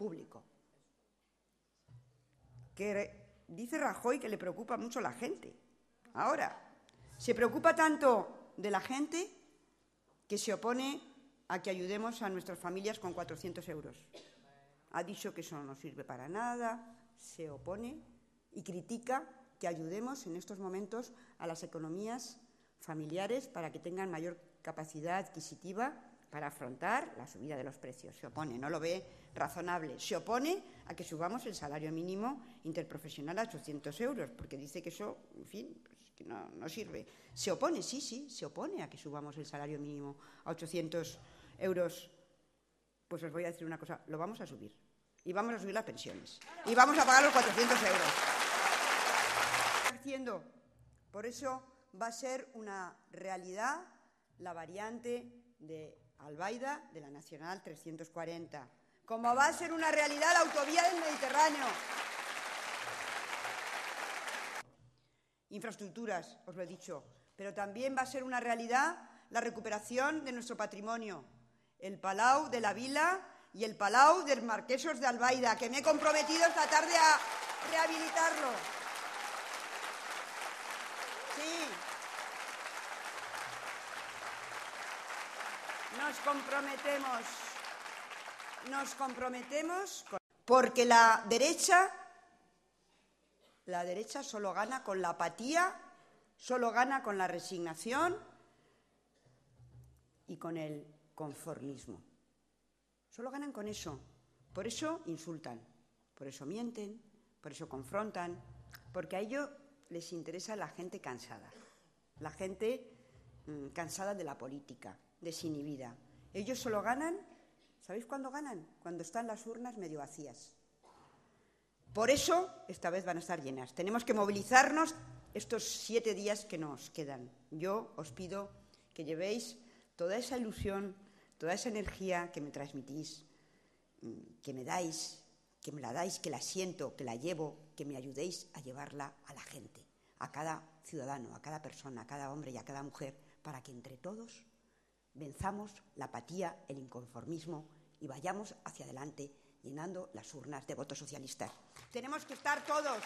público. Que dice Rajoy que le preocupa mucho la gente. Ahora, se preocupa tanto de la gente que se opone a que ayudemos a nuestras familias con 400 euros. Ha dicho que eso no sirve para nada, se opone y critica que ayudemos en estos momentos a las economías familiares para que tengan mayor capacidad adquisitiva para afrontar la subida de los precios. Se opone, no lo ve razonable. Se opone a que subamos el salario mínimo interprofesional a 800 euros, porque dice que eso, en fin, pues que no sirve. Se opone, sí, se opone a que subamos el salario mínimo a 800 euros. Pues os voy a decir una cosa, lo vamos a subir. Y vamos a subir las pensiones. Y vamos a pagar los 400 euros. Por eso va a ser una realidad la variante de Albaida de la Nacional 340, como va a ser una realidad la autovía del Mediterráneo. Infraestructuras, os lo he dicho, pero también va a ser una realidad la recuperación de nuestro patrimonio, el Palau de la Vila y el Palau de los Marquesos de Albaida, que me he comprometido esta tarde a rehabilitarlo. Sí. Nos comprometemos porque la derecha solo gana con la apatía, solo gana con la resignación y con el conformismo. Solo ganan con eso. Por eso insultan, por eso mienten, por eso confrontan, porque a ellos les interesa la gente cansada, la gente cansada de la política, desinhibida. Ellos solo ganan, ¿sabéis cuándo ganan? Cuando están las urnas medio vacías. Por eso, esta vez van a estar llenas. Tenemos que movilizarnos estos 7 días que nos quedan. Yo os pido que llevéis toda esa ilusión, toda esa energía que me transmitís, que me dais, que me la dais, que la siento, que la llevo, que me ayudéis a llevarla a la gente, a cada ciudadano, a cada persona, a cada hombre y a cada mujer, para que entre todos venzamos la apatía, el inconformismo y vayamos hacia adelante llenando las urnas de votos socialistas. Tenemos que estar todos